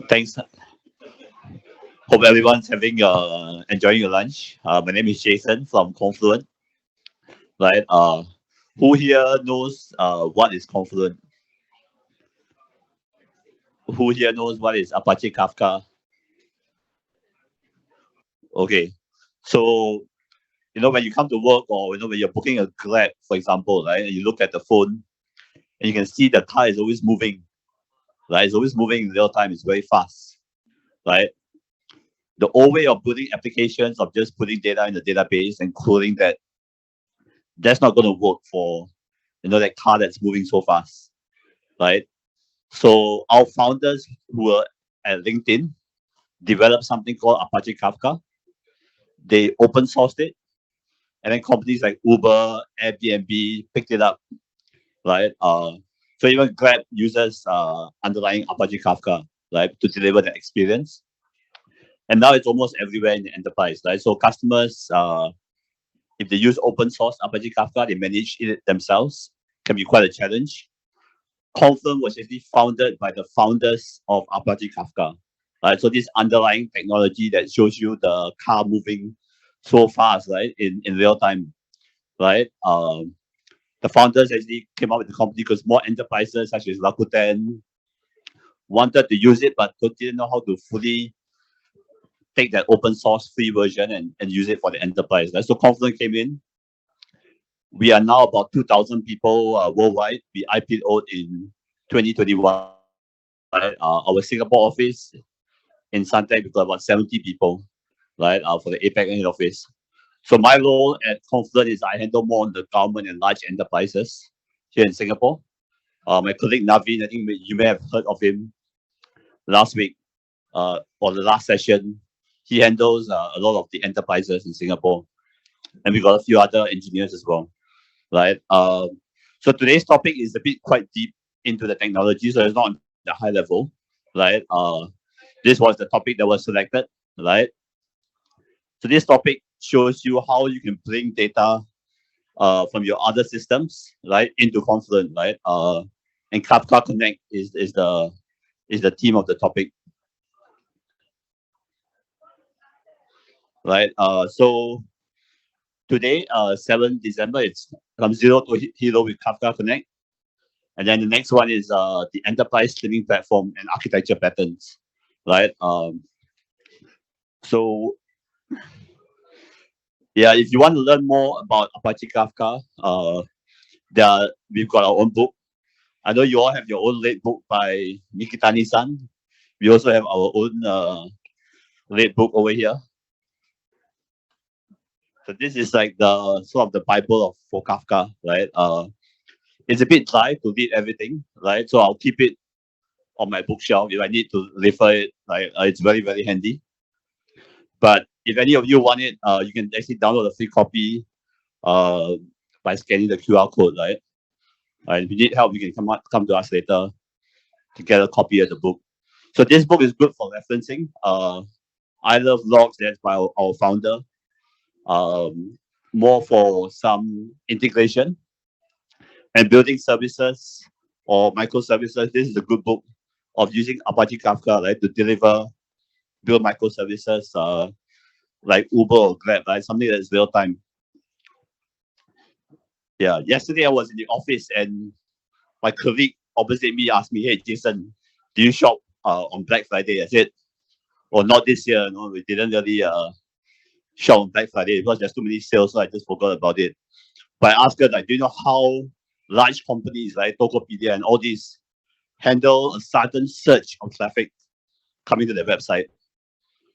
Thanks. Hope everyone's having enjoying your lunch. My name is Jason from Confluent. Right. Who here knows what is Confluent? Who here knows what is Apache Kafka? Okay. So when you come to work, or when you're booking a Grab, for example, right, and you look at the phone and you can see the car is always moving. Right. It's always moving in real time. It's very fast. Right. The old way of building applications, of just putting data in the database and coding that's not going to work for that car that's moving so fast, right? So our founders who were at LinkedIn developed something called Apache Kafka. They open sourced it, and then companies like Uber, Airbnb picked it up, right? So even Grab uses underlying Apache Kafka, right, to deliver that experience. And now it's almost everywhere in the enterprise, right? So customers, if they use open source Apache Kafka, they manage it themselves. Can be quite a challenge. Confluent was actually founded by the founders of Apache Kafka. Right? So this underlying technology that shows you the car moving so fast, right, in real time, right? The founders actually came up with the company because more enterprises such as Rakuten wanted to use it, but didn't know how to fully take that open source free version and use it for the enterprise. Right? So Confluent came in. We are now about 2,000 people worldwide. We IPO'd in 2021. Right? Our Singapore office in Suntec, we've got about 70 people, right, for the APAC head office. So my role at Confluent is I handle more on the government and large enterprises here in Singapore. My colleague Naveen, I think you may have heard of him last week or the last session. He handles a lot of the enterprises in Singapore, and we got a few other engineers as well, right? So today's topic is a bit quite deep into the technology, so it's not on the high level, right? This was the topic that was selected, right? So this topic shows you how you can bring data from your other systems, right, into Confluent, right? And Kafka Connect is the theme of the topic, right? So today, 7 December, it's from zero to hero with Kafka Connect. And then the next one is the enterprise streaming platform and architecture patterns, right? So yeah, if you want to learn more about Apache Kafka, we've got our own book. I know you all have your own late book by Mikitani-san. We also have our own late book over here. So this is like the sort of the Bible of for Kafka, right? It's a bit dry to read everything, right? So I'll keep it on my bookshelf if I need to refer it. Like it's very very handy. But if any of you want it, you can actually download a free copy uh, by scanning the QR code, right? If you need help, you can come to us later to get a copy of the book. So this book is good for referencing. I love logs. That's by our founder. Um, More for some integration and building services or microservices. This is a good book of using Apache Kafka, right, to build microservices like Uber or Grab, right, something that's real time. Yeah, yesterday I was in the office and my colleague opposite me asked me, "Hey, Jason, do you shop on Black Friday?" I said, "Oh, not this year. No, we didn't really shop on Black Friday because there's too many sales, so I just forgot about it." But I asked her, like, do you know how large companies like Tokopedia and all these handle a sudden surge of traffic coming to their website,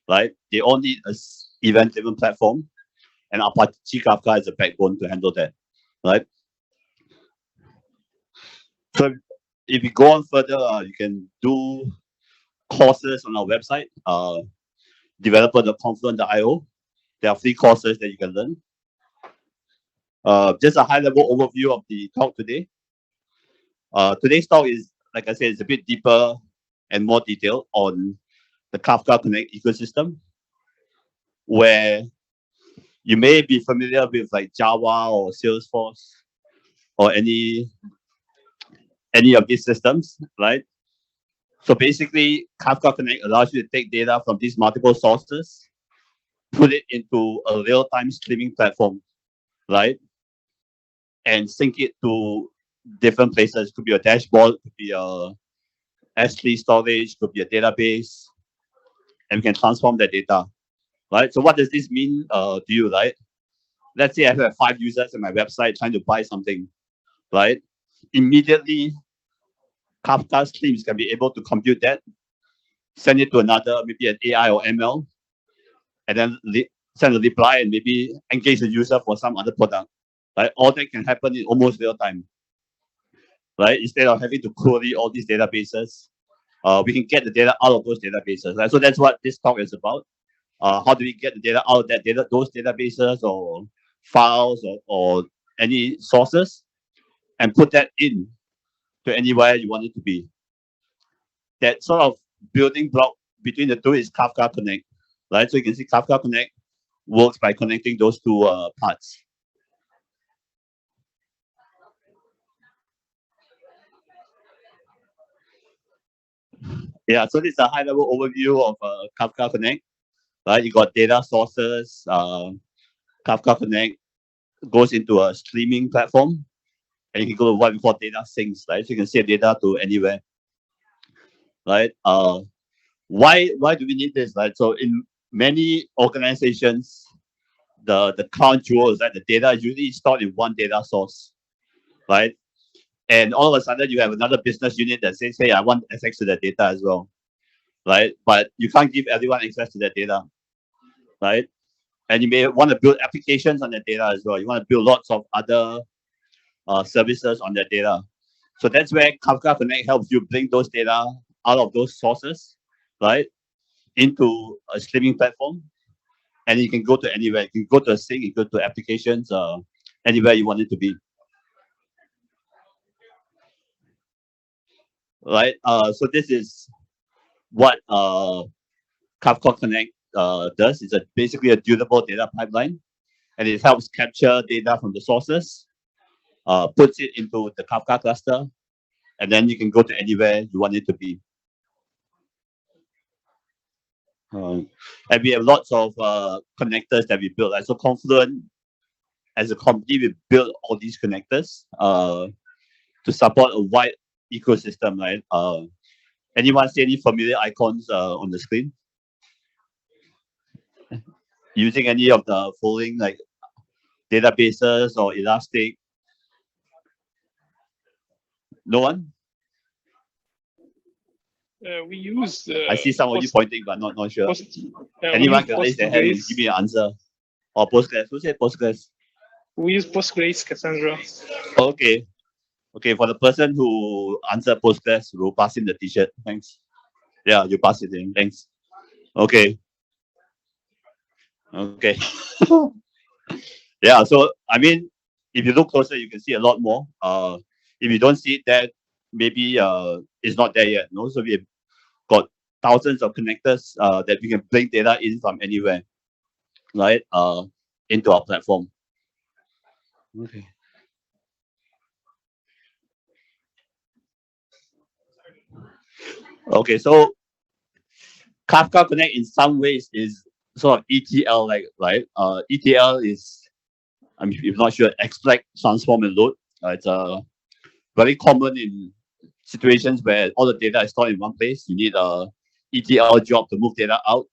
right? They all need a event-driven platform, and Apache Kafka is a backbone to handle that, right? So if you go on further, you can do courses on our website, developer.confluent.io. There are free courses that you can learn. Just a high-level overview of the talk today. Today's talk is, like I said, it's a bit deeper and more detailed on the Kafka Connect ecosystem, where you may be familiar with like Java or Salesforce or any of these systems, right? So basically, Kafka Connect allows you to take data from these multiple sources, put it into a real-time streaming platform, right? And sync it to different places. Could be a dashboard, could be a S3 storage, could be a database, and we can transform that data, right? So what does this mean to you, right? Let's say I have 5 users on my website trying to buy something, right? Immediately, Kafka streams can be able to compute that, send it to another, maybe an AI or ML, and then send a reply and maybe engage the user for some other product. Right? All that can happen in almost real time. Right? Instead of having to query all these databases, we can get the data out of those databases. Right? So that's what this talk is about. How do we get the data out of that data, those databases or files or any sources, and put that in to anywhere you want it to be. That sort of building block between the two is Kafka Connect. Right? So you can see Kafka Connect works by connecting those two parts. Yeah, so this is a high-level overview of Kafka Connect. Right, you got data sources. Kafka Connect goes into a streaming platform, and you can go to what we call data sinks. Right, so you can save data to anywhere. Right. Why do we need this? Right. So in many organizations, the crown jewel is that the data is usually stored in one data source. Right. And all of a sudden, you have another business unit that says, "Hey, I want access to that data as well." Right. But you can't give everyone access to that data. Right. And you may want to build applications on that data as well. You want to build lots of other services on that data. So that's where Kafka Connect helps you bring those data out of those sources, right, into a streaming platform, and you can go to anywhere. You can go to a sink, you go to applications, anywhere you want it to be, right? So this is what Kafka Connect does. It's basically a durable data pipeline, and it helps capture data from the sources, puts it into the Kafka cluster, and then you can go to anywhere you want it to be. And we have lots of connectors that we built. Right? So Confluent, as a company, we built all these connectors to support a wide ecosystem. Right? Anyone see any familiar icons on the screen? Using any of the following like databases or Elastic? No one? We use I see some of you pointing, but not sure. we Anyone use can raise their hand and give me an answer. Or Postgres. Who said Postgres? We use Postgres, Cassandra. Okay. Okay, for the person who answered Postgres, we'll pass in the t-shirt. Thanks. Yeah, you pass it in. Thanks. Okay. Okay. Yeah, so I mean, if you look closer, you can see a lot more. If you don't see it there, maybe it's not there yet. No, so we've got thousands of connectors that we can bring data in from anywhere, right? Into our platform. Okay. Okay, so Kafka Connect in some ways is sort of ETL like, right? ETL is, I mean, if you're not sure, extract, transform, and load. It's very common in situations where all the data is stored in one place. You need a ETL job to move data out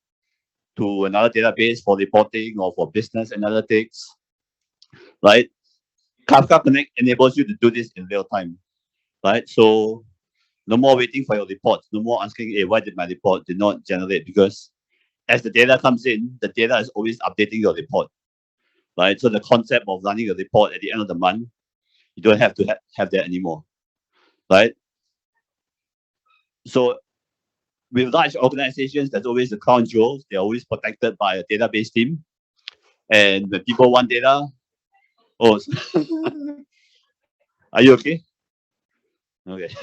to another database for reporting or for business analytics, right? Kafka Connect enables you to do this in real time, right? So no more waiting for your reports, no more asking, hey, why did my report did not generate? Because as the data comes in, the data is always updating your report, right? So the concept of running a report at the end of the month, you don't have to have that anymore, right? So with large organizations, there's always the crown jewels. They're always protected by a database team. And when people want data, oh, are you okay? Okay.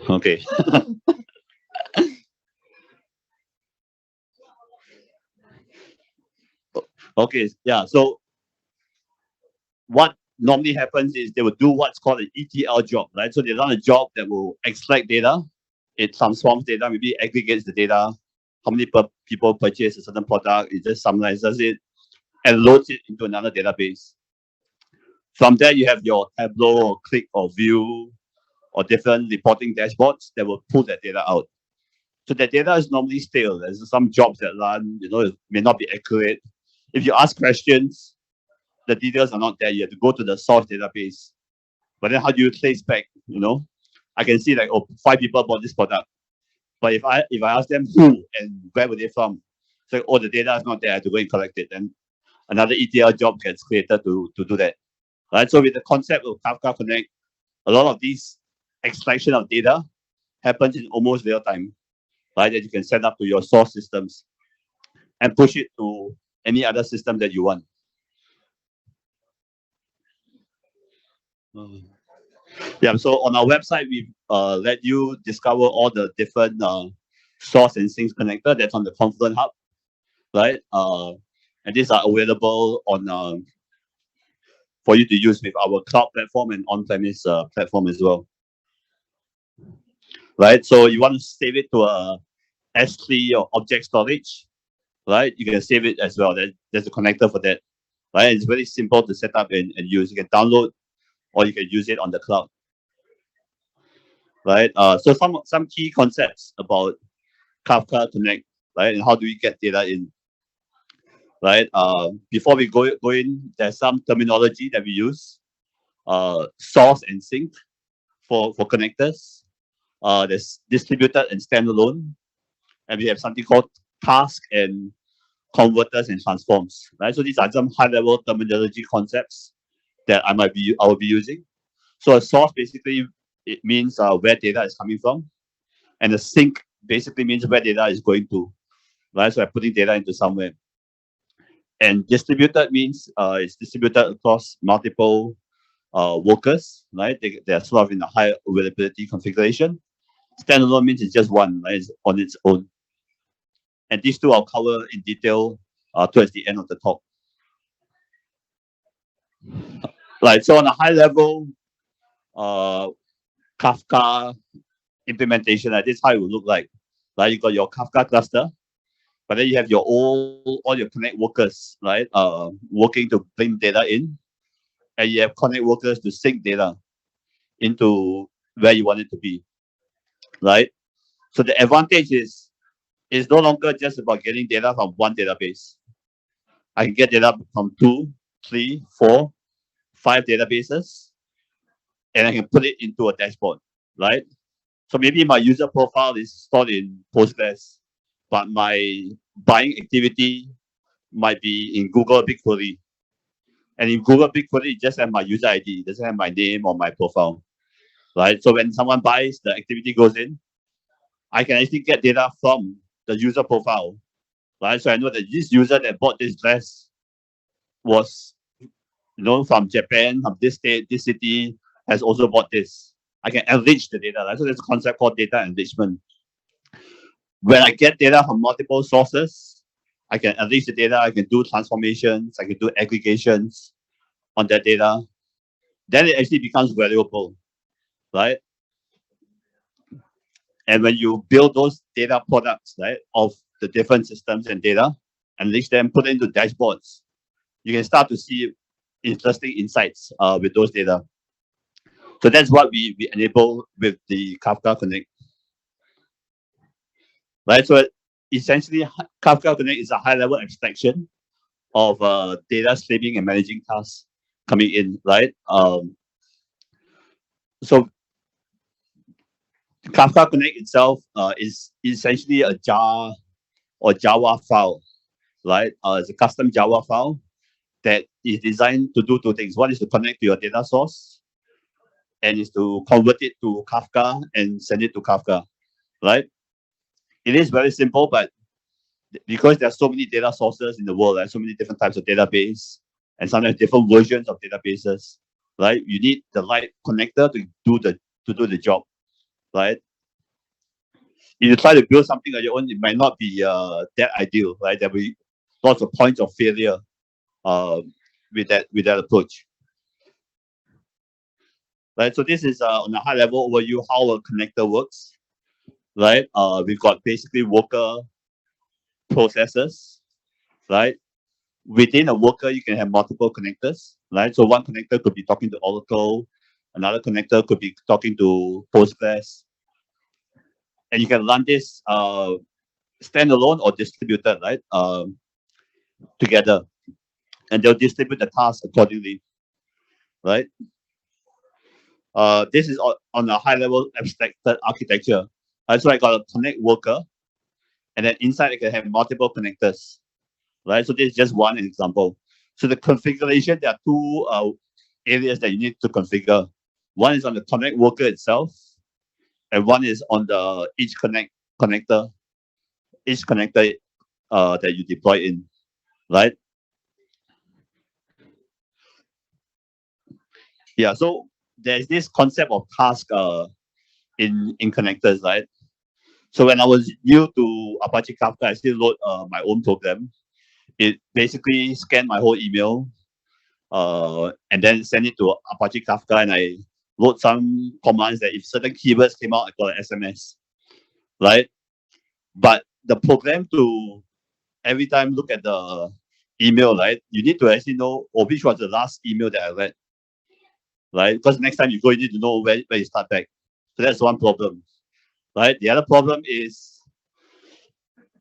Okay. Okay. Yeah. So what normally happens is they will do what's called an ETL job, right? So they run a job that will extract data, it transforms data, maybe aggregates the data, how many people purchase a certain product, it just summarizes it and loads it into another database. From there, you have your Tableau or Click or View or different reporting dashboards that will pull that data out. So that data is normally stale. There's some jobs that run, it may not be accurate. If you ask questions, the details are not there. You have to go to the source database. But then how do you trace back? I can see like, oh, 5 people bought this product. But if I ask them who and where were they from, it's like, oh, the data is not there. I have to go and collect it. Then another ETL job gets created to do that. Right. So with the concept of Kafka Connect, a lot of these extraction of data happens in almost real time, right? That you can set up to your source systems and push it to any other system that you want. Yeah, so on our website, we let you discover all the different source and things connector that's on the Confluent Hub, right? And these are available on for you to use with our cloud platform and on-premise platform as well, right? So you want to save it to a S3 or object storage, right? You can save it as well. There's a connector for that, right? It's very simple to set up and use. You can download or you can use it on the cloud, right? So some key concepts about Kafka Connect, right? And how do we get data in, right? Before we go in, there's some terminology that we use. Source and sync for connectors. There's distributed and standalone, and we have something called task and converters and transforms, right? So these are some high-level terminology concepts that I will be using. So a source basically it means where data is coming from, and a sync basically means where data is going to, right? So I'm putting data into somewhere. And distributed means it's distributed across multiple workers, right? They're sort of in a high availability configuration. Standalone means it's just one, right? It's on its own. And these two I'll cover in detail towards the end of the talk. Right, so on a high level, Kafka implementation, this is how it will look like. Right, you got your Kafka cluster, but then you have your all your Connect workers, right? Working to bring data in, and you have Connect workers to sync data into where you want it to be, right? So the advantage is no longer just about getting data from one database. I can get data from 2, 3, 4, 5 databases, and I can put it into a dashboard, right? So maybe my user profile is stored in Postgres, but my buying activity might be in Google BigQuery. And in Google BigQuery, it just have my user ID, it doesn't have my name or my profile, right? So when someone buys, the activity goes in, I can actually get data from the user profile, right? So I know that this user that bought this dress was, from Japan, from this state, this city, has also bought this. I can enrich the data, right? So there's a concept called data enrichment. When I get data from multiple sources, I can enrich the data, I can do transformations, I can do aggregations on that data. Then it actually becomes valuable, right? And when you build those data products, right, of the different systems and data, enrich them, put it into dashboards, you can start to see interesting insights with those data. So that's what we enable with the Kafka Connect. Right. So essentially, Kafka Connect is a high-level abstraction of data streaming and managing tasks coming in. Right. So Kafka Connect itself is essentially a jar or Java file. Right. It's a custom Java file that is designed to do two things. One is to connect to your data source, and is to convert it to Kafka and send it to Kafka. Right. It is very simple, but because there's so many data sources in the world, so many different types of database, and sometimes different versions of databases, right? You need the right connector to do the job, right? If you try to build something on your own, it might not be that ideal, right? There'll be lots of points of failure with that approach. right? So this is on a high level overview how a connector works, right? We've got basically worker processes, right? Within a worker, you can have multiple connectors, right? So one connector could be talking to Oracle, another connector could be talking to Postgres, and you can run this standalone or distributed, right? Together, and they'll distribute the task accordingly, right? This is on a high level abstracted architecture. So I got a connect worker, and then inside I can have multiple connectors, right? So this is just one example. So the configuration, there are two areas that you need to configure. One is on the connect worker itself, and one is on the each connector, each connector that you deploy in, right? Yeah. So there's this concept of task in connectors, right? So when I was new to Apache Kafka, I still wrote my own program. It basically scanned my whole email and then send it to Apache Kafka, and I wrote some commands that if certain keywords came out, I got an SMS, right? But the program to every time look at the email, right? You need to actually know which was the last email that I read, right? Because next time you go, you need to know where you start back. So that's one problem, right? The other problem is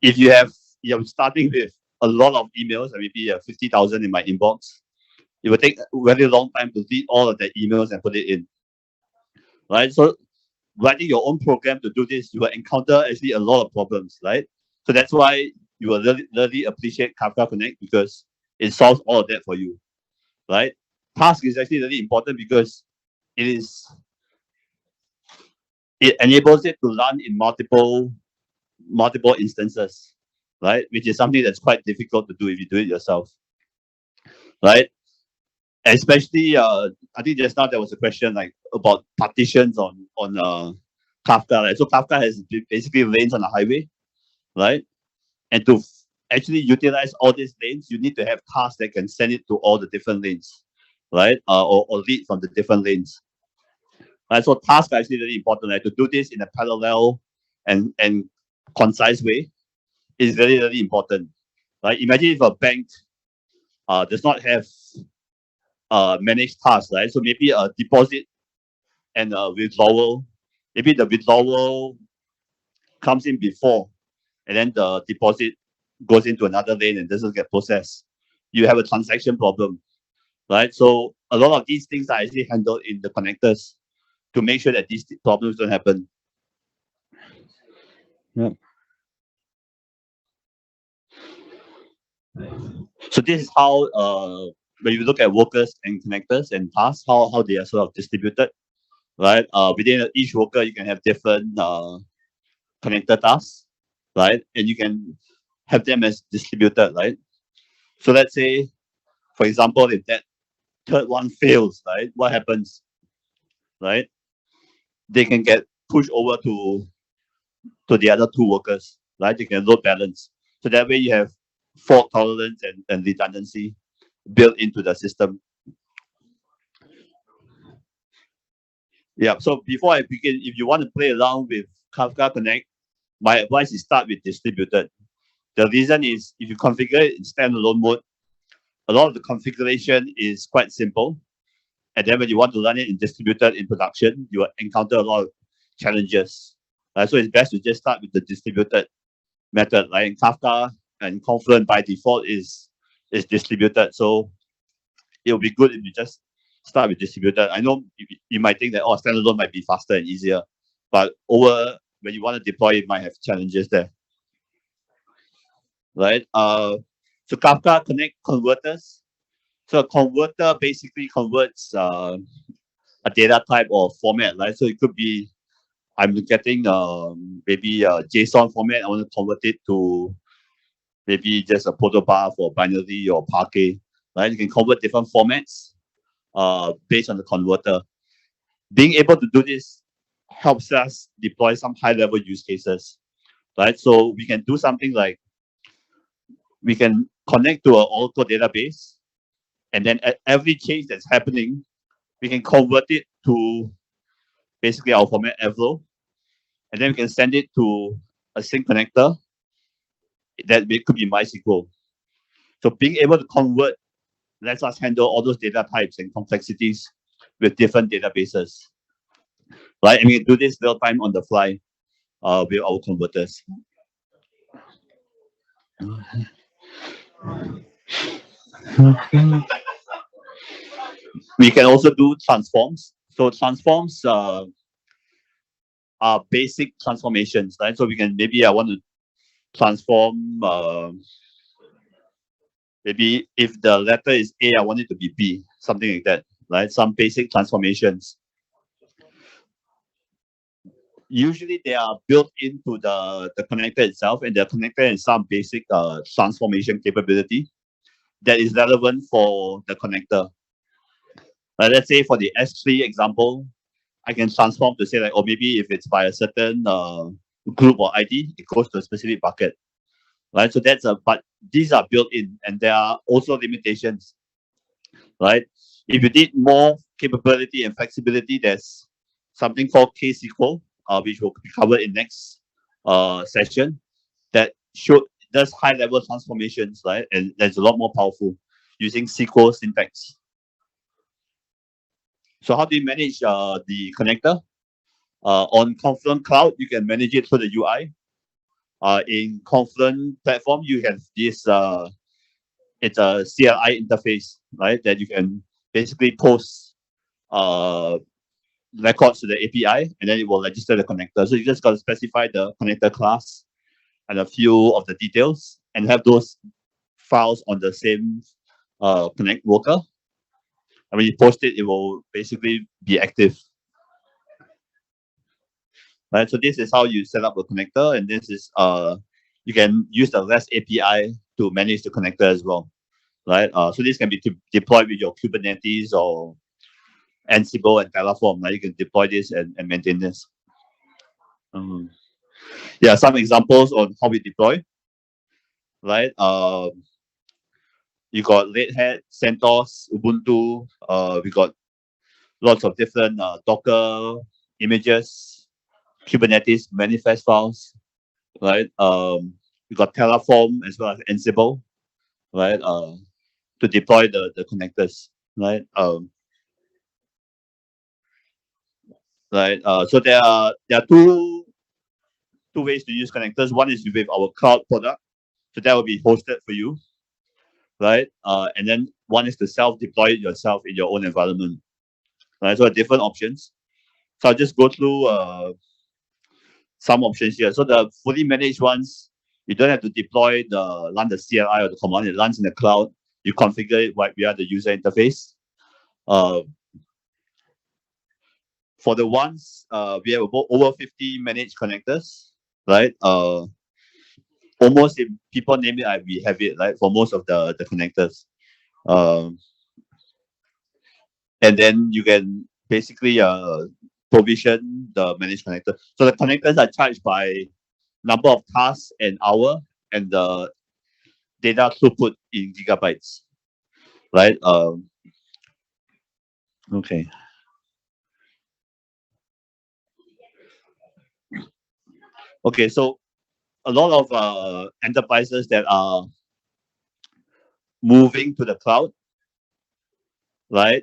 if you're starting with a lot of emails, maybe 50,000 in my inbox, it will take a very long time to read all of the emails and put it in, right? So writing your own program to do this, you will encounter actually a lot of problems, right? So that's why you will really appreciate Kafka Connect because it solves all of that for you, right? Task is actually really important because it is it enables it to run in multiple instances, right? Which is something that's quite difficult to do if you do it yourself, right? Especially, I think just now there was a question like about partitions on Kafka, right? So Kafka has basically lanes on the highway, right? And to actually utilize all these lanes, you need to have tasks that can send it to all the different lanes, right? Or read from the different lanes. Right? So tasks are actually really important. Right? To do this in a parallel and concise way is really, really important. Right? Imagine if a bank does not have managed tasks, right? So maybe a deposit and a withdrawal. Maybe the withdrawal comes in before, and then the deposit goes into another lane and doesn't get processed. You have a transaction problem, right? So a lot of these things are actually handled in the connectors to make sure that these problems don't happen. Yeah. So this is how when you look at workers and connectors and tasks, how they are sort of distributed, right? Within each worker, you can have different connector tasks, right? And you can have them as distributed, right? So let's say, for example, if that third one fails, right? What happens, right? They can get pushed over to the other two workers, right? They can load balance. So that way you have fault tolerance and redundancy built into the system. Yeah. So before I begin, if you want to play around with Kafka Connect, my advice is start with distributed. The reason is if you configure it in standalone mode, a lot of the configuration is quite simple. And then when you want to run it in distributed in production, you will encounter a lot of challenges. So it's best to just start with the distributed method. Like in Kafka and Confluent by default is distributed. So it'll be good if you just start with distributed. I know you might think that standalone might be faster and easier, but over when you want to deploy it might have challenges there, right? So Kafka Connect converters. So a converter basically converts a data type or format, right? So it could be I'm getting maybe a JSON format. I want to convert it to maybe just a protobuf or binary or Parquet, right? You can convert different formats based on the converter. Being able to do this helps us deploy some high level use cases, right? So we can do something like we can connect to an Oracle database, and then at every change that's happening, we can convert it to basically our format Airflow, and then we can send it to a sync connector that could be MySQL. So being able to convert lets us handle all those data types and complexities with different databases, right? And we can do this real time on the fly with our converters. We can also do transforms. So transforms are basic transformations, right? So we can maybe I want to transform maybe if the letter is A, I want it to be B, something like that, right? Some basic transformations. Usually they are built into the connector itself, and the connector has some basic transformation capability that is relevant for the connector. Let's say for the S3 example, I can transform to say like, or maybe if it's by a certain group or ID, it goes to a specific bucket, right? So but these are built in, and there are also limitations, right? If you need more capability and flexibility, there's something called KSQL, which will be covered in next session, that should does high level transformations, right? And that's a lot more powerful using SQL syntax. So how do you manage the connector? On Confluent Cloud, you can manage it through the UI. In Confluent platform, you have this it's a CLI interface, right? That you can basically post records to the API, and then it will register the connector. So you just got to specify the connector class and a few of the details, and have those files on the same connect worker. And when you post it, it will basically be active. Right. So this is how you set up a connector, and this is you can use the REST API to manage the connector as well. Right. So this can be deployed with your Kubernetes or Ansible and Terraform. Right. You can deploy this and maintain this. Yeah, some examples on how we deploy. Right. You got Red Hat, CentOS, Ubuntu. We got lots of different Docker images, Kubernetes manifest files, right? We got Terraform as well as Ansible, right? To deploy the connectors, right? Right. So there are two ways to use connectors. One is with our cloud product, so that will be hosted for you, right? And then one is to self-deploy it yourself in your own environment, right? So different options. So I'll just go through some options here. So the fully managed ones, you don't have to deploy run the CLI or the command. It runs in the cloud. You configure it right via the user interface. For the ones, we have about over 50 managed connectors, right? Almost if people name it, we have it, right? For most of the connectors. And then you can basically provision the managed connector. So the connectors are charged by number of tasks an hour and the data throughput in gigabytes, right? Okay. Okay, so a lot of enterprises that are moving to the cloud, right?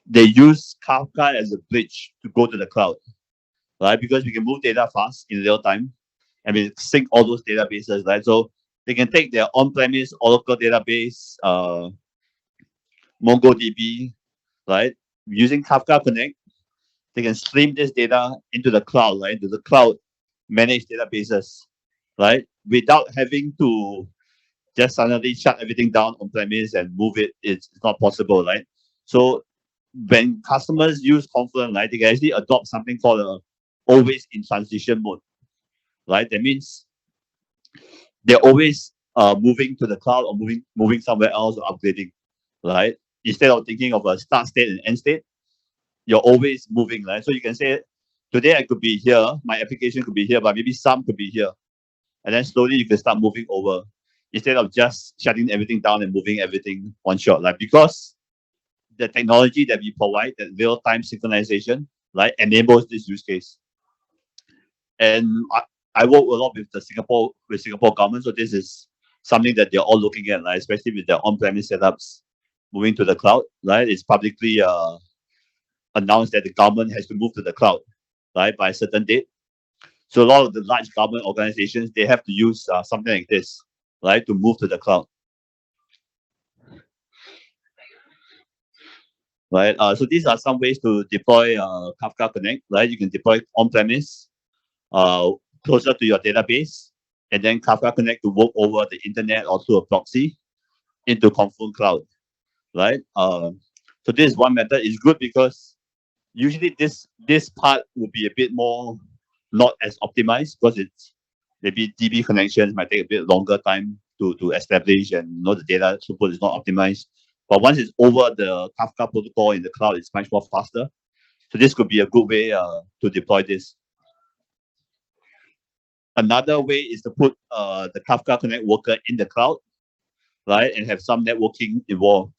They use Kafka as a bridge to go to the cloud, right? Because we can move data fast in real time, and we sync all those databases, right? So they can take their on-premise Oracle database, MongoDB, right? Using Kafka Connect, they can stream this data into the cloud, right? To the cloud managed databases, right? Without having to just suddenly shut everything down on premise and move it. It's not possible, right? So when customers use Confluent, right, they can actually adopt something called a always in transition mode, right? That means they're always moving to the cloud or moving somewhere else or upgrading, right? Instead of thinking of a start state and end state, you're always moving, right? So you can say, today I could be here, my application could be here, but maybe some could be here. And then slowly you can start moving over instead of just shutting everything down and moving everything one shot. Like because the technology that we provide, that real-time synchronization, right, enables this use case. And I work a lot with Singapore government, so this is something that they're all looking at, right, especially with their on-premise setups moving to the cloud, right? It's publicly announced that the government has to move to the cloud, right, by a certain date. So a lot of the large government organizations, they have to use something like this, right, to move to the cloud, right? So these are some ways to deploy Kafka Connect, right? You can deploy on-premise, uh, closer to your database, and then Kafka Connect to work over the internet or through a proxy into Confluent Cloud, right? So this is one method. It's good because usually this part will be a bit more not as optimized because it's maybe DB connections might take a bit longer time to establish, and the data throughput is not optimized. But once it's over the Kafka protocol in the cloud, it's much more faster. So this could be a good way to deploy this. Another way is to put the Kafka Connect worker in the cloud, right, and have some networking involved.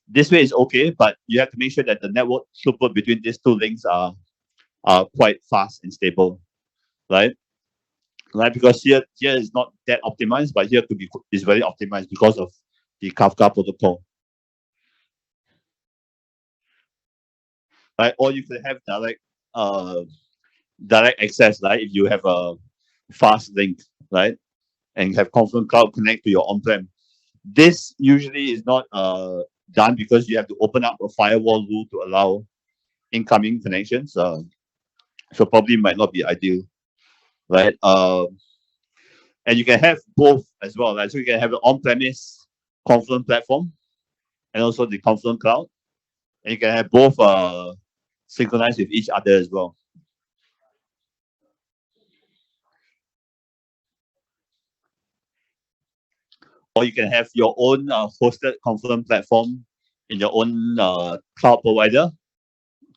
This way is okay, but you have to make sure that the network throughput between these two links are quite fast and stable, right? Right, because here is not that optimized, but here could be is very optimized because of the Kafka protocol, right? Or you could have direct access, right? If you have a fast link, right, and have Confluent Cloud connect to your on-prem. This usually is not done because you have to open up a firewall rule to allow incoming connections. So probably might not be ideal, right? And you can have both as well, right? So you can have an on-premise Confluent platform and also the Confluent Cloud, and you can have both synchronized with each other as well. Or you can have your own hosted Confluent platform in your own cloud provider,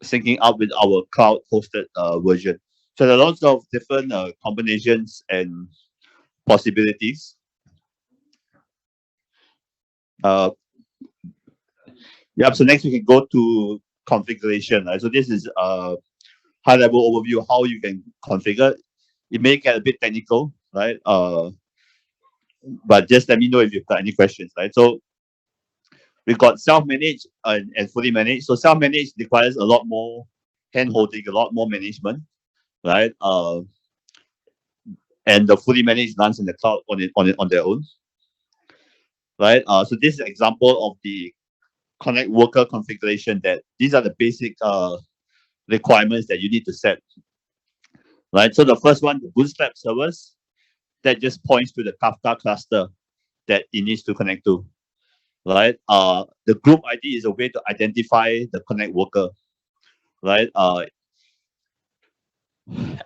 syncing up with our cloud hosted version. So there are lots of different combinations and possibilities. Uh, yeah, so next we can go to configuration. Right? So this is a high level overview of how you can configure. It may get a bit technical, right? But just let me know if you've got any questions, right? So we've got self-managed and fully managed. So self-managed requires a lot more hand-holding, a lot more management, right? And the fully managed runs in the cloud on their own, right? So this is an example of the Connect worker configuration. That these are the basic requirements that you need to set, right? So the first one, the Bootstrap servers, that just points to the Kafka cluster that it needs to connect to, right? The group ID is a way to identify the Connect worker, right? And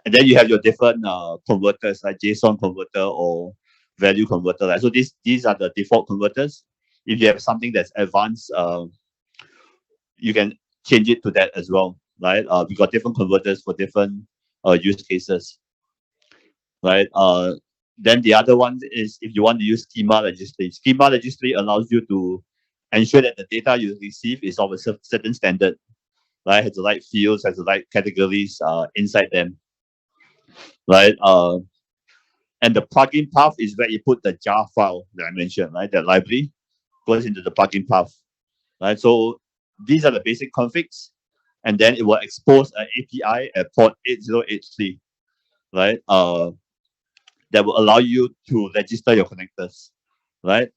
then you have your different converters, like JSON converter or value converter, right? So these are the default converters. If you have something that's advanced, you can change it to that as well, right? We got different converters for different use cases, right? Then the other one is if you want to use schema registry. Schema registry allows you to ensure that the data you receive is of a certain standard, right? Has the right fields, has the right categories inside them, right? And the plugin path is where you put the jar file that I mentioned, right? That library goes into the plugin path, right? So these are the basic configs, and then it will expose an API at port 8083, right? That will allow you to register your connectors, right?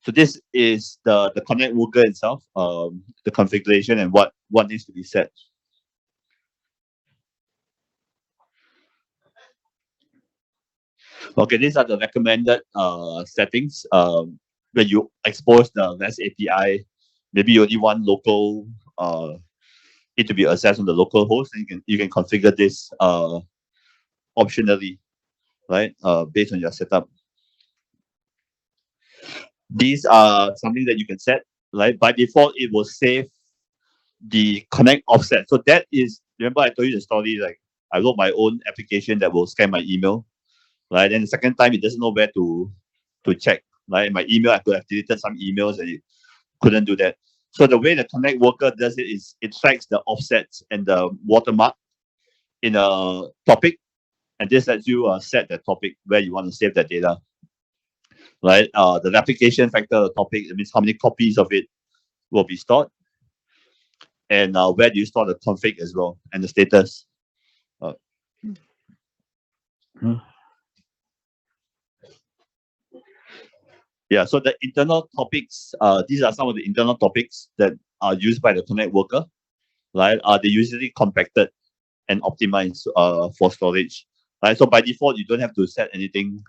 So this is the connect worker itself, the configuration and what needs to be set. Okay, these are the recommended settings. When you expose the REST API, maybe you only want local it to be accessed on the local host, and you can configure this optionally, right? Based on your setup. These are something that you can set, right? By default, it will save the connect offset. So that is, remember I told you the story, like I wrote my own application that will scan my email, right? And the second time it doesn't know where to check, right? My email, I could have deleted some emails and it couldn't do that. So the way the Connect worker does it is it tracks the offsets and the watermark in a topic, and this lets you set the topic where you want to save that data. Right? The replication factor of the topic, that means how many copies of it will be stored, and where do you store the config as well, and the status. Uh, yeah, so the internal topics, these are some of the internal topics that are used by the Connect worker, right? They usually compacted and optimized for storage, right? So by default, you don't have to set anything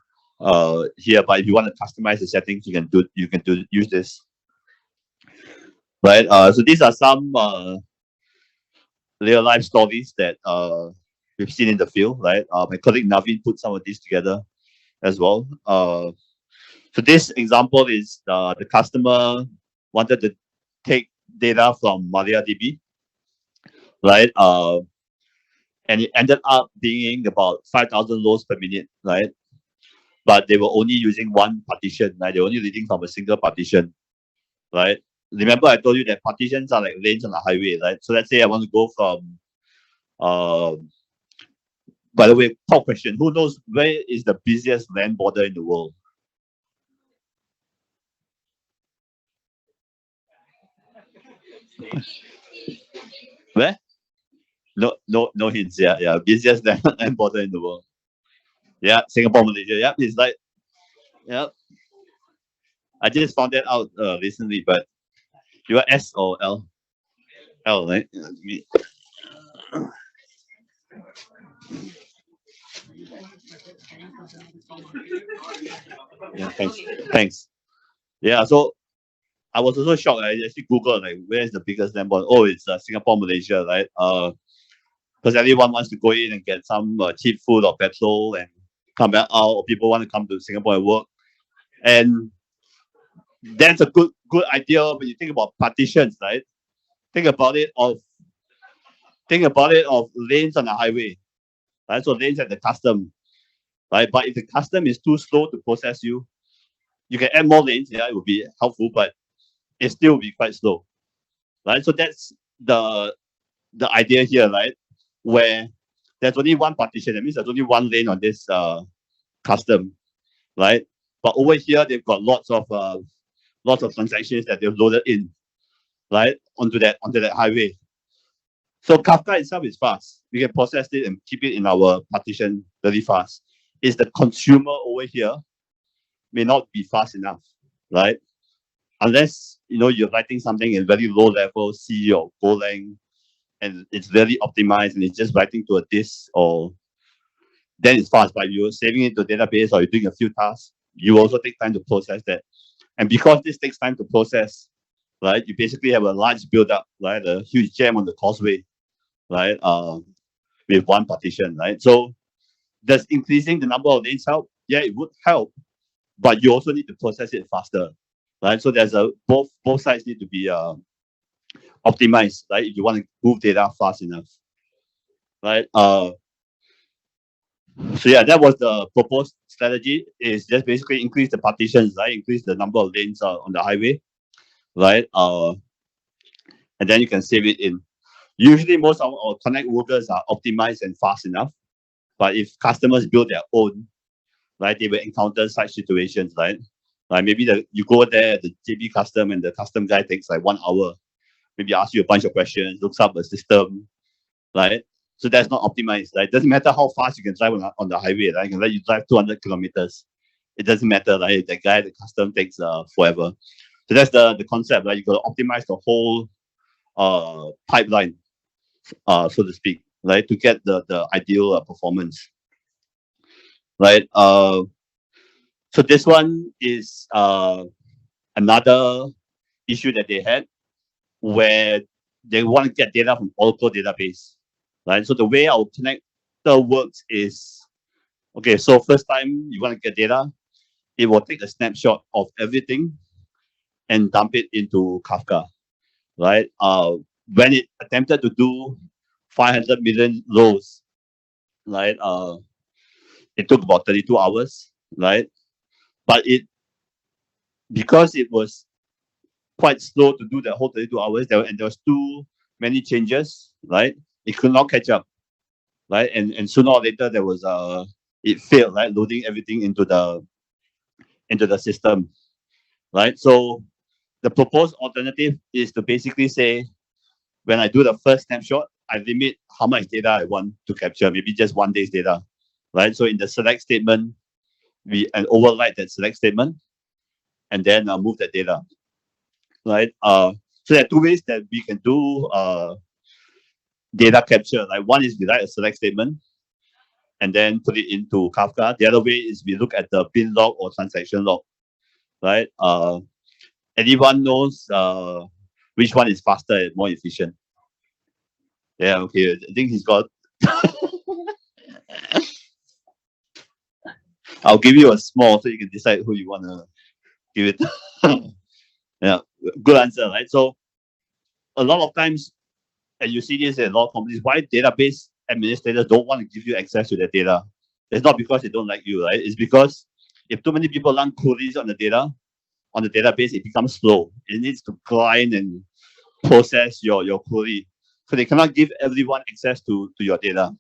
here, but if you want to customize the settings, you can use this, right? So these are some real life stories that we've seen in the field, right? My colleague Navin put some of these together as well. So this example is the customer wanted to take data from MariaDB, right? And it ended up being about 5,000 rows per minute, right? But they were only using one partition, right? They're only reading from a single partition, right? Remember, I told you that partitions are like lanes on a highway, right? So let's say I want to go from, by the way, top question: who knows where is the busiest land border in the world? Where? No hints. Yeah, yeah. Busiest land border in the world. Yeah, Singapore, Malaysia. Yeah, it's like, yeah. I just found that out recently, but you are S or L? L, right? Yeah, thanks. Thanks. Yeah, so I was also shocked. I actually Googled like where is the biggest land border? Oh, it's Singapore, Malaysia, right? Because everyone wants to go in and get some cheap food or petrol and come back out, or people want to come to Singapore and work. And that's a good idea when you think about partitions, right? Think about it of lanes on the highway, right? So lanes at the custom, right? But if the custom is too slow to process you can add more lanes. Yeah, it would be helpful, but it still will be quite slow, right? So that's the idea here, right? Where there's only one partition. That means there's only one lane on this custom, right? But over here they've got lots of transactions that they've loaded in, right, onto that highway. So Kafka itself is fast. We can process it and keep it in our partition very fast. It's the consumer over here may not be fast enough, right? Unless you're writing something in very low level C or Golang, and it's very optimized and it's just writing to a disk, or then it's fast. But you're saving it to a database or you're doing a few tasks, you also take time to process that. And because this takes time to process, right, you basically have a large build-up, right, a huge jam on the causeway, right, with one partition, right? So does increasing the number of lanes help? Yeah, it would help, but you also need to process it faster, right? So there's both sides need to be optimized, right? If you want to move data fast enough, right? So yeah, that was the proposed strategy. Is just basically increase the partitions, right? Increase the number of lanes on the highway, right? And then you can save it in. Usually, most of our Connect workers are optimized and fast enough. But if customers build their own, right, they will encounter such situations, right? Like maybe you go there, the JB custom, and the custom guy takes like 1 hour. Maybe ask you a bunch of questions, looks up a system, right? So that's not optimized, right? It doesn't matter how fast you can drive on the highway, right? I can let you drive 200 kilometers. It doesn't matter, right? The guy, the custom takes forever. So that's the concept, right? You got to optimize the whole pipeline, so to speak, right, to get the ideal performance, right? So this one is another issue that they had, where they want to get data from Oracle database, right? So the way our connector works is, okay, so first time you want to get data, it will take a snapshot of everything and dump it into Kafka, right? When it attempted to do 500 million rows, right? It took about 32 hours, right? But because it was quite slow to do that whole 32 hours. There was too many changes, right? It could not catch up, right? And sooner or later there was it failed, right? Loading everything into the system, right? So the proposed alternative is to basically say, when I do the first snapshot, I limit how much data I want to capture, maybe just 1 day's data, right? So in the select statement, we and override that select statement and then move that data, right? So there are two ways that we can do data capture. Like one is we write a select statement and then put it into Kafka. The other way is we look at the bin log or transaction log, right? Anyone knows which one is faster and more efficient? Yeah, okay. I think he's got. I'll give you a small so you can decide who you want to give it. Yeah, good answer, right? So a lot of times, and you see this in a lot of companies, why database administrators don't want to give you access to their data? It's not because they don't like you, right? It's because if too many people run queries on the data, on the database, it becomes slow. It needs to grind and process your query. So they cannot give everyone access to your data.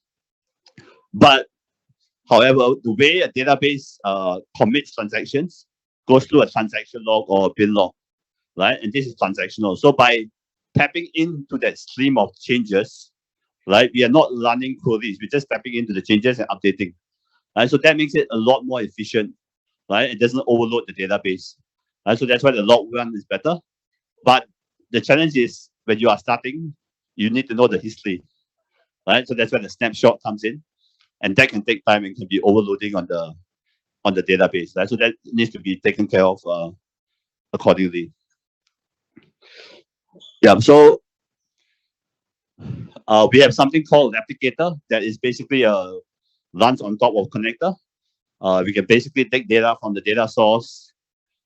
But however, the way a database commits transactions goes through a transaction log or a bin log, right? And this is transactional. So by tapping into that stream of changes, right, we are not running queries. We're just tapping into the changes and updating, right? So that makes it a lot more efficient, right? It doesn't overload the database, right? So that's why the log run is better. But the challenge is when you are starting, you need to know the history, right? So that's where the snapshot comes in, and that can take time and can be overloading on the database, right? So that needs to be taken care of accordingly. Yeah. So we have something called replicator that is basically runs on top of connector. We can basically take data from the data source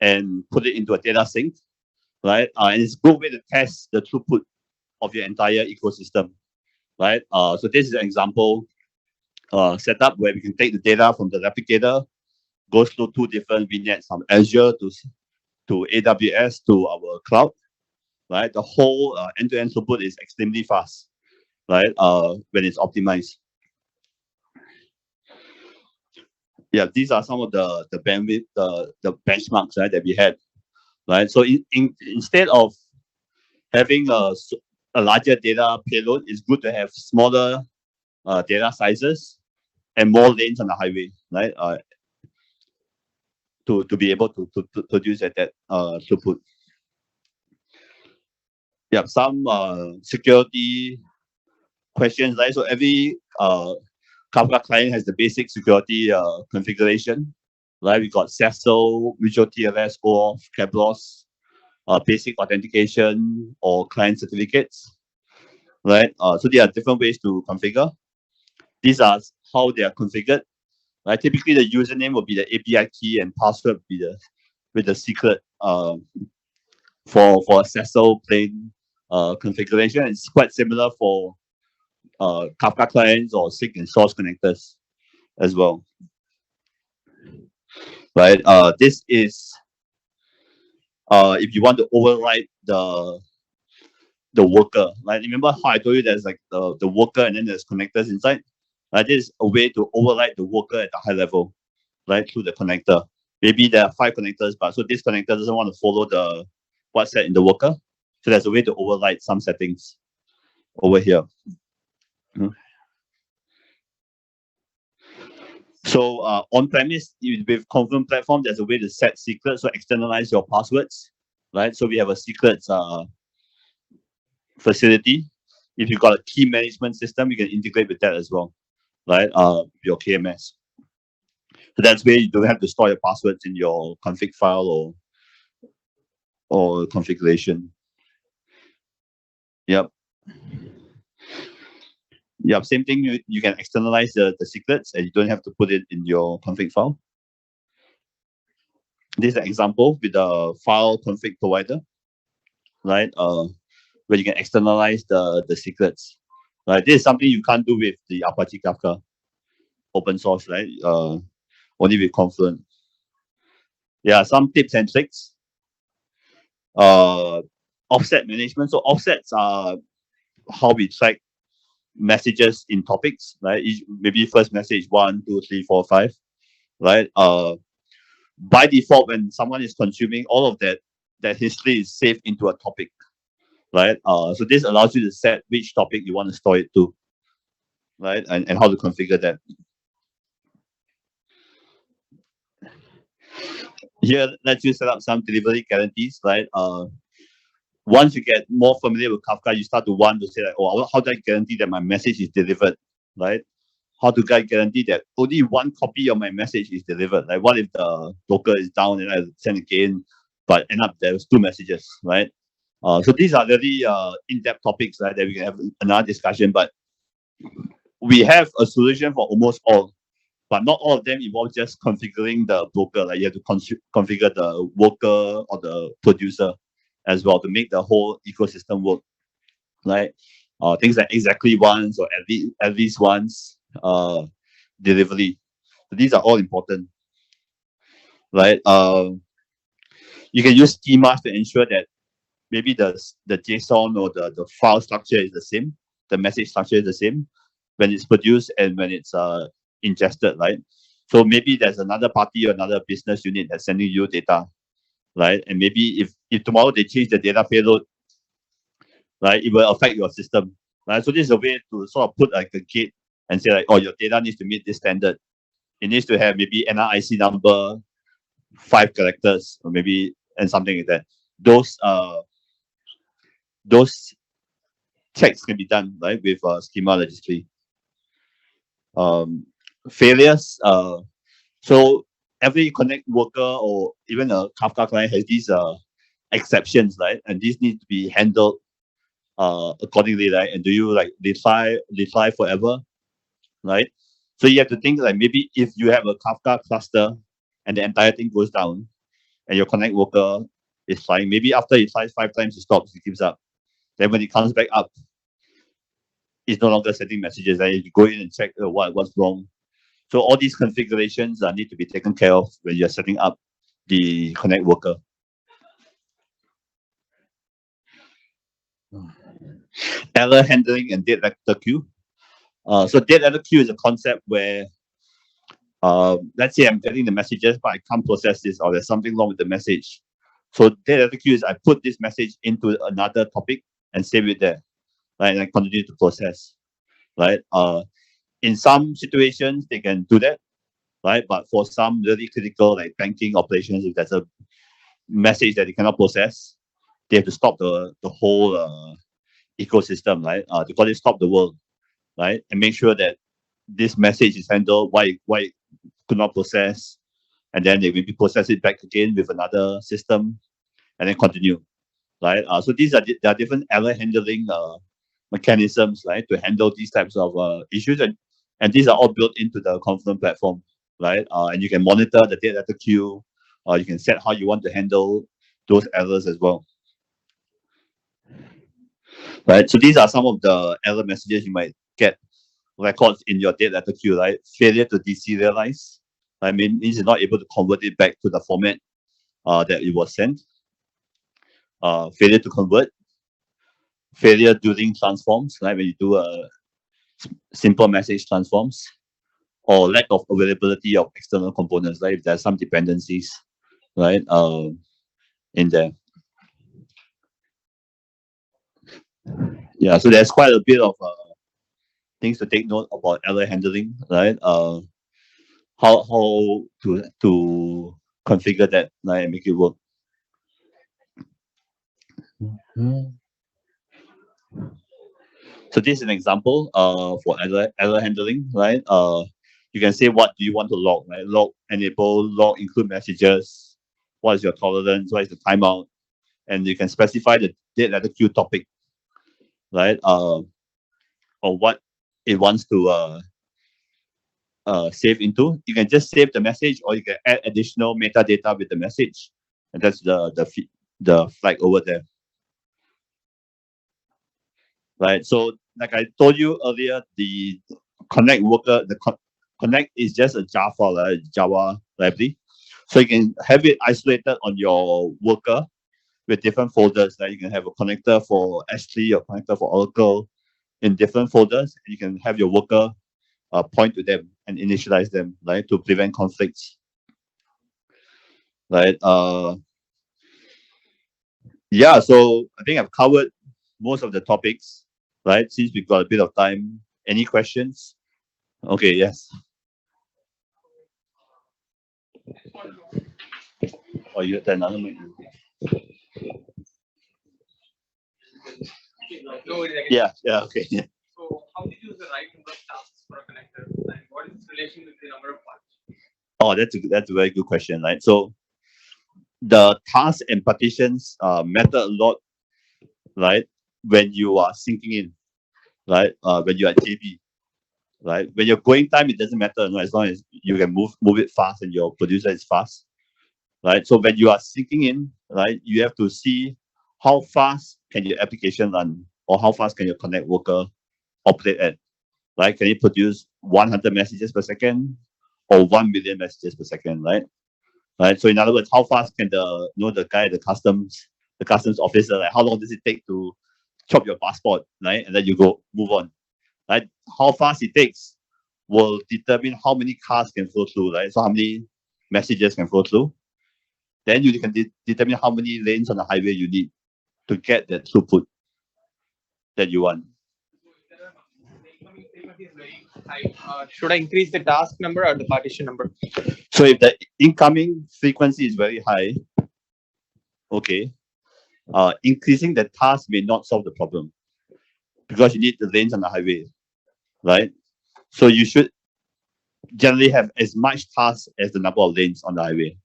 and put it into a data sink, right? And it's a good way to test the throughput of your entire ecosystem, right? So this is an example setup where we can take the data from the replicator, goes through two different vignettes from Azure to AWS to our cloud, right? The whole end-to-end throughput is extremely fast, right? When it's optimized. Yeah, these are some of the bandwidth, the benchmarks, right, that we had, right? So instead of having a larger data payload, it's good to have smaller data sizes and more lanes on the highway, right? To be able to produce at that throughput. Yeah, some security questions, right? So every Kafka client has the basic security configuration, right? We got SASL, visual TLS, OAuth, KEBLOS, basic authentication or client certificates, right? So there are different ways to configure. These are how they are configured, right? Typically, the username will be the API key and password will be with the secret for a SASL plain configuration. It's quite similar for Kafka clients or SIG and source connectors as well, right? This is if you want to override the worker, right? Remember how I told you there's like the worker and then there's connectors inside? Right? This is a way to override the worker at a high level, right? Through the connector. Maybe there are 5 connectors, but so this connector doesn't want to follow the what's set in the worker. So there's a way to override some settings over here. So on-premise with Confluent platform, there's a way to set secrets, so externalize your passwords, right? So we have a secrets facility. If you've got a key management system, you can integrate with that as well, right? Your KMS. So that's where you don't have to store your passwords in your config file or configuration. Yep. Yep. Same thing. You can externalize the secrets and you don't have to put it in your config file. This is an example with the file config provider, right? Where you can externalize the secrets. Right. This is something you can't do with the Apache Kafka open source, right? Only with Confluent. Yeah, some tips and tricks. Offset management. So offsets are how we track messages in topics, right? Maybe first message 1, 2, 3, 4, 5, right? By default, when someone is consuming all of that history is saved into a topic, right? So this allows you to set which topic you want to store it to, right? And how to configure that. Here, let's you set up some delivery guarantees, right? Once you get more familiar with Kafka, you start to want to say, like, oh, how do I guarantee that my message is delivered, right? How do I guarantee that only one copy of my message is delivered? Like, what if the broker is down and I send again, but end up there's 2 messages, right? So these are really in-depth topics, right, that we can have another discussion. But we have a solution for almost all, but not all of them involve just configuring the broker. Like you have to configure the worker or the producer as well to make the whole ecosystem work, right? Things like exactly once or at least once delivery. So these are all important, right? You can use schemas to ensure that maybe the JSON or the file structure is the same, the message structure is the same when it's produced and when it's ingested, right? So maybe there's another party or another business unit that's sending you data, right? And maybe if tomorrow they change the data payload, right, it will affect your system, right? So this is a way to sort of put like a gate and say like, oh, your data needs to meet this standard. It needs to have maybe NRIC number, 5 characters, or maybe and something like that. Those checks can be done, right, with schema registry. Failures. So every Connect worker or even a Kafka client has these exceptions, right? And these need to be handled accordingly, right? And do you like retry forever, right? So you have to think like maybe if you have a Kafka cluster and the entire thing goes down and your Connect worker is trying, maybe after it tries 5 times, it stops, it gives up. Then when it comes back up, it's no longer sending messages. Right? You go in and check what's wrong. So all these configurations need to be taken care of when you're setting up the Connect worker. Error handling and date vector queue. So date vector queue is a concept where let's say I'm getting the messages, but I can't process this, or there's something wrong with the message. So date vector queue is I put this message into another topic and save it there, right? And I continue to process, right? In some situations they can do that, right? But for some really critical like banking operations, if there's a message that they cannot process, they have to stop the whole ecosystem, right? They call it stop the world, right? And make sure that this message is handled, why it could not process, and then they maybe process it back again with another system, and then continue, right? So there are different error handling mechanisms, right, to handle these types of issues, and these are all built into the Confluent platform, right? And you can monitor the data queue, you can set how you want to handle those errors as well, right? So these are some of the error messages you might get records in your data queue, right? Failure to deserialize. I mean, means you're not able to convert it back to the format that it was sent. Failure to convert. Failure during transforms, right? When you do a simple message transforms, or lack of availability of external components, right? If there's some dependencies, right? In there. Yeah, so there's quite a bit of things to take note about error handling, right? How to configure that, right, and make it work. So this is an example for error handling, right? You can say what do you want to log, right? Log enable, log include messages, what is your tolerance, what is the timeout, and you can specify the date letter queue topic, right? Or what it wants to save into. You can just save the message, or you can add additional metadata with the message, and that's the flag over there, right? So like I told you earlier, the Connect worker, Connect is just a Java library, so you can have it isolated on your worker, with different folders. Like you can have a connector for S3 or connector for Oracle in different folders. You can have your worker point to them and initialize them, right, to prevent conflicts. Right. Yeah. So I think I've covered most of the topics. Right. Since we've got a bit of time. Any questions? Okay. Yes. Or you had another mic? Yeah. Yeah. Okay. Yeah. So how did you use the right number of tasks for a connector, and what is its relation with the number of parts? Oh, that's a very good question, right? So the tasks and partitions matter a lot, right? When you are syncing in, right? When you are at JB, right? When you're going time, it doesn't matter, no, as long as you can move it fast and your producer is fast, right? So when you are syncing in, right, you have to see how fast can your application run, or how fast can your connect worker operate at, right? Can it produce 100 messages per second or 1 million messages per second, right? Right. So in other words, how fast can the guy at the customs officer, like how long does it take to chop your passport, right? And then you go move on, right? How fast it takes will determine how many cars can flow through, right? So how many messages can flow through. Then you can determine how many lanes on the highway you need to get that throughput that you want. Should I increase the task number or the partition number? So if the incoming frequency is very high, okay, increasing the task may not solve the problem because you need the lanes on the highway, right? So you should generally have as much tasks as the number of lanes on the highway.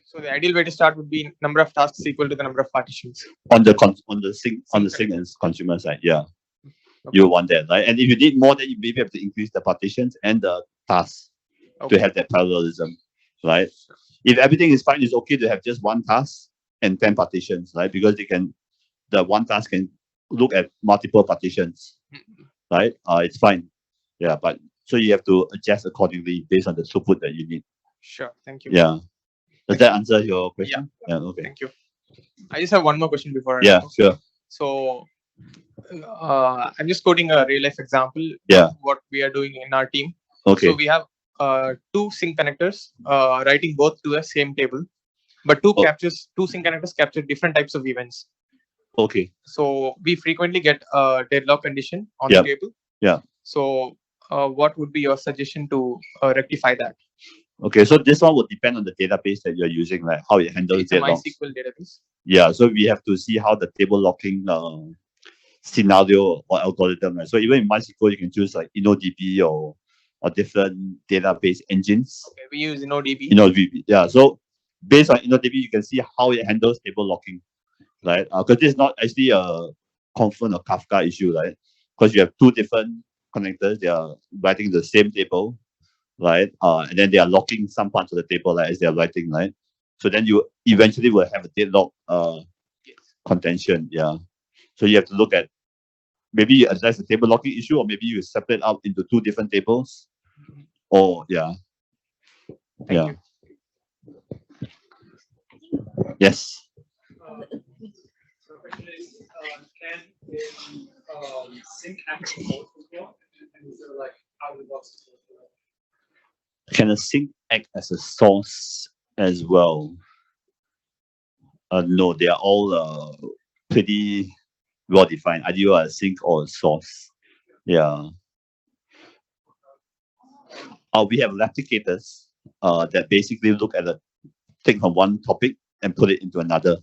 So the ideal way to start would be number of tasks equal to the number of partitions. On the sync and consumer side, yeah. Okay. You want that, right? And if you need more, then you maybe have to increase the partitions and the tasks to have that parallelism, right? If everything is fine, it's okay to have just one task and 10 partitions, right? Because the one task can look at multiple partitions, right? It's fine. Yeah, but so you have to adjust accordingly based on the throughput that you need. Sure, thank you. Yeah. Does that answer your question? Yeah. Okay. Thank you. I just have one more question before. Yeah, sure. So I'm just quoting a real life example. Yeah. What we are doing in our team. Okay. So we have two sync connectors writing both to the same table, but two sync connectors capture different types of events. Okay. So we frequently get a deadlock condition on the table. Yeah. So what would be your suggestion to rectify that? Okay, so this one will depend on the database that you're using, like how it handles deadlocks. It's a MySQL database. Yeah, so we have to see how the table locking scenario or algorithm. Right? So even in MySQL, you can choose like InnoDB or different database engines. Okay, we use InnoDB. InnoDB, yeah. So based on InnoDB, you can see how it handles table locking, right? Because this is not actually a Confluent or Kafka issue, right? Because you have two different connectors, they are writing the same table, right? And then they are locking some parts of the table, like, as they are writing, right? So then you eventually will have a deadlock contention, yeah. So you have to look at, maybe you address the table locking issue, or maybe you separate out into two different tables, or yeah. Thank you. Yes. So the question is, can sync act both and sort of like out of the box? Can a sync act as a source as well? No, they are all pretty well defined. Either you are a sync or a source. Yeah. We have replicators that basically look at take from one topic and put it into another.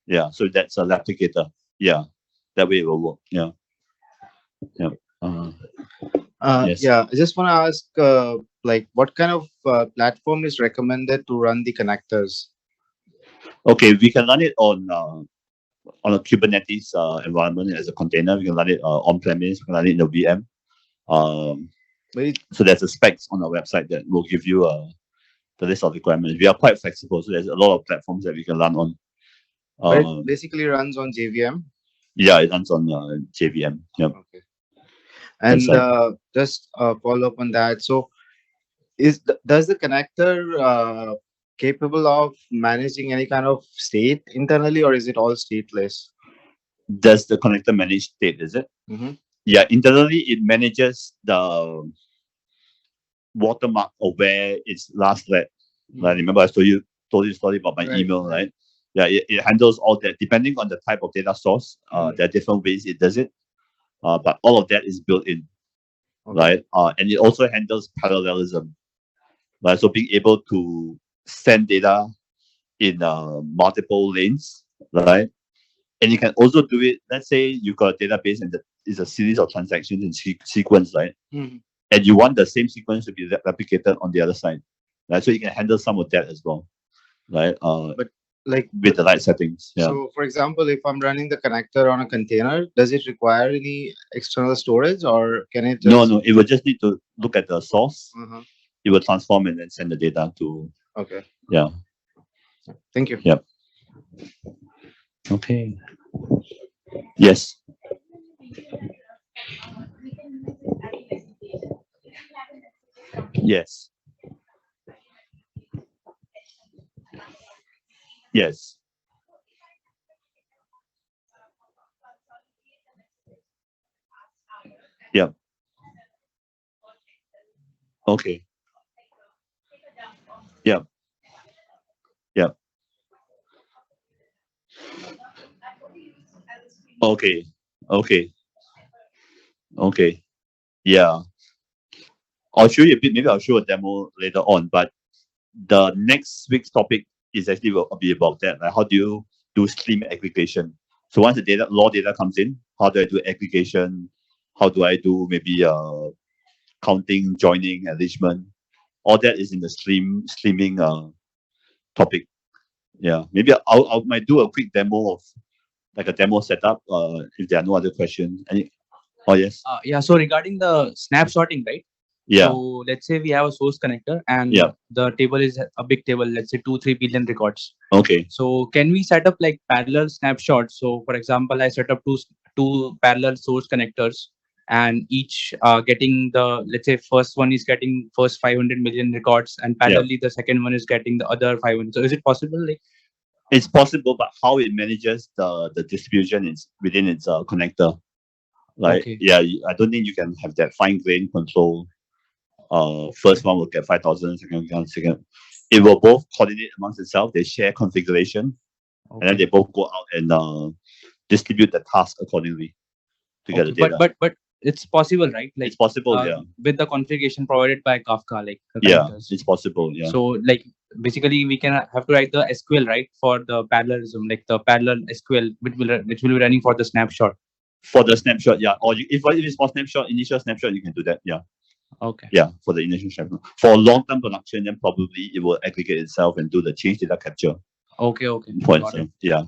Yeah. So that's a replicator. Yeah. That way it will work. Yeah. Yeah. Yes. Yeah, I just want to ask, like, what kind of platform is recommended to run the connectors? Okay, we can run it on a Kubernetes environment as a container. We can run it on premise. We can run it in a VM. So there's a specs on our website that will give you the list of requirements. We are quite flexible, so there's a lot of platforms that we can run on. It basically runs on JVM. Yeah, it runs on JVM. Yep. Okay. And just follow up on that. So, does the connector capable of managing any kind of state internally, or is it all stateless? Does the connector manage state? Is it? Mhm. Yeah, internally it manages the watermark of where it's last read. Right? Remember I told you story about my Right, email, right. right? Yeah, it handles all that depending on the type of data source. Mhm. There are different ways it does it. But all of that is built in, Okay. right? And it also handles parallelism, right? So being able to send data in multiple lanes, right? And you can also do it. Let's say you got a database and it's a series of transactions in sequence, right? Mhm. And you want the same sequence to be replicated on the other side, right? So you can handle some of that as well, right? But like, With the right settings, yeah. so for example, if I'm running the connector on a container, does it require any external storage, or can it No, just? no, it will just need to look at the source. Uh-huh. It will transform and then send the data to, Okay. yeah. Thank you. Yep. Okay. Yes. Yes. Yes. Yep. Okay. Yep. Yep. Okay. Okay. Okay. Yeah. I'll show you a bit. Maybe I'll show a demo later on. But the next week's topic is actually will be about that. Like how do you do stream aggregation? So once the data raw data comes in, how do I do aggregation? How do I do maybe counting, joining, enrichment? All that is in the streaming topic. Yeah, maybe I might do a quick demo of like a demo setup. If there are no other questions. Any? Oh yes. Yeah, so regarding the snapshotting, right? Yeah. So let's say we have a source connector and Yeah. the table is a big table, let's say 3 billion records. Okay. So can we set up like parallel snapshots? So for example, I set up two parallel source connectors and each getting the, let's say first one is getting first 500 million records and parallelly the second one is getting the other 500. So is it possible? Like, it's possible, but how it manages the distribution is within its connector. Right? Okay. Yeah, I don't think you can have that fine grained control. First one will get 5,000, second. It will both coordinate amongst itself. They share configuration, and then they both go out and distribute the task accordingly to get the Okay, data. but it's possible, right? Like it's possible, yeah. With the configuration provided by Kafka, like the Yeah, connectors. it's possible, yeah. So like basically we can have to write the SQL, right, for the parallelism, like the parallel SQL which will be running for the snapshot. For the snapshot, yeah. Or if it's for snapshot, initial snapshot, you can do that, yeah. Okay. Yeah, for the initial snapshot. For long-term production, then probably it will aggregate itself and do the change data capture. Okay, okay. For Got itself, it. yeah.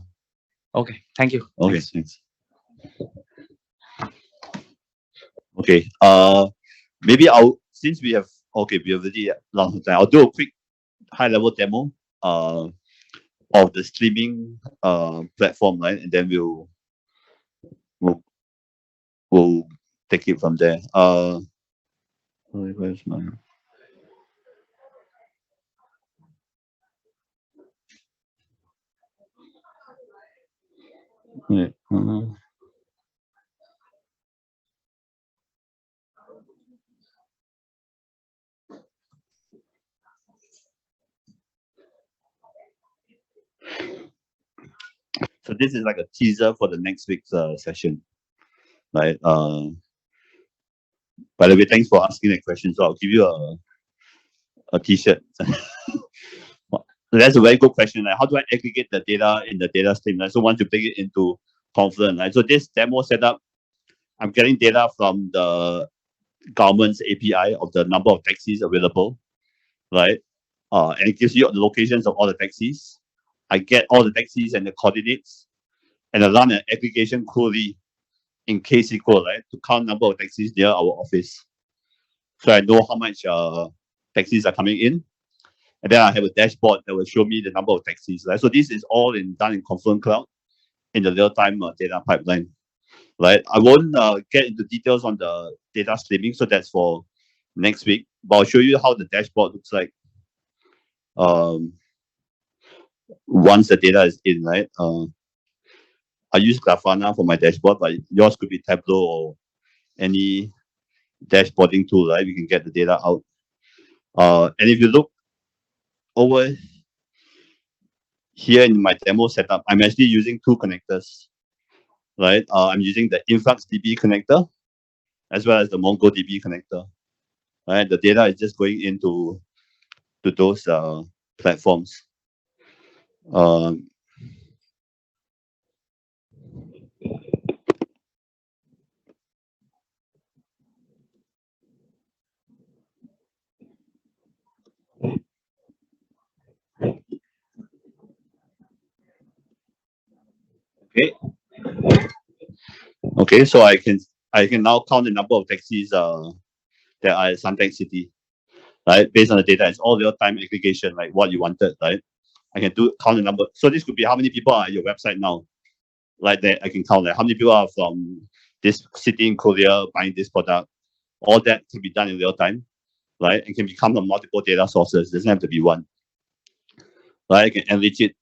Okay, thank you. Okay, Thanks. thanks. Okay. Maybe since we have already long time, I'll do a quick high-level demo of the streaming platform, right? And then we'll take it from there. Where's my wait, So this is like a teaser for the next week's session, right? By the way, thanks for asking that question. So I'll give you a T-shirt. That's a very good question. Like, how do I aggregate the data in the data stream? Right? So once you bring it into Confluent, right? So this demo setup, I'm getting data from the government's API of the number of taxis available, right? And it gives you the locations of all the taxis. I get all the taxis and the coordinates, and I run an aggregation query in KSQL, right, to count number of taxis near our office. So I know how much taxis are coming in, and then I have a dashboard that will show me the number of taxis, right? So this is all done in Confluent Cloud in the real-time data pipeline, right? I won't get into details on the data streaming, so that's for next week. But I'll show you how the dashboard looks like. once the data is in, right? I use Grafana for my dashboard, but yours could be Tableau or any dashboarding tool, right? We can get the data out. And if you look over here in my demo setup, I'm actually using two connectors, right? I'm using the InfluxDB connector as well as the MongoDB connector, right? The data is just going into those platforms. Um, okay. Okay, so I can now count the number of taxis that are at Suntec City, right? Based on the data, it's all real time aggregation, like what you wanted, right? I can do count the number. So this could be how many people are at your website now. Like that, I can count like how many people are from this city in Korea buying this product. All that can be done in real time, right? And can become from multiple data sources. It doesn't have to be one. Right? I can enrich it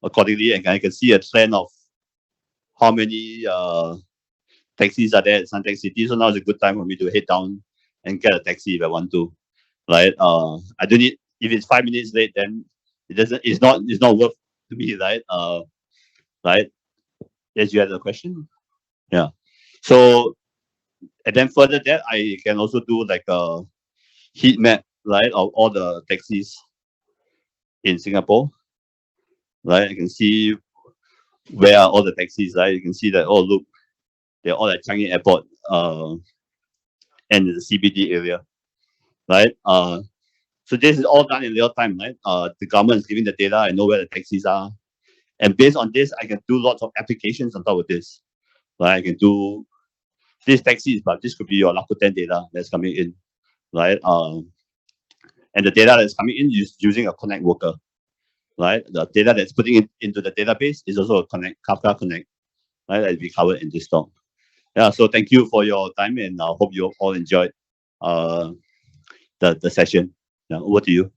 accordingly, and I can see a trend of how many taxis are there at Suntec City. So now is a good time for me to head down and get a taxi if I want to. Right? I don't need if it's 5 minutes late, then it's not worth to me, right? Right? Yes, you had a question? Yeah. So and then further that I can also do like a heat map, right, of all the taxis in Singapore. Right? I can see where are all the taxis, right? You can see that, oh look, they're all at Changi Airport and the CBD area. Right? So this is all done in real time, right? The government is giving the data, I know where the taxis are. And based on this, I can do lots of applications on top of this. Right? I can do this taxis, but this could be your Rakuten data that's coming in, right? And the data that's coming in is using a Connect worker, right? The data that's putting it into the database is also a Connect, Kafka Connect, right? That we covered in this talk. Yeah, so thank you for your time, and I hope you all enjoyed the session. Yeah, over to you.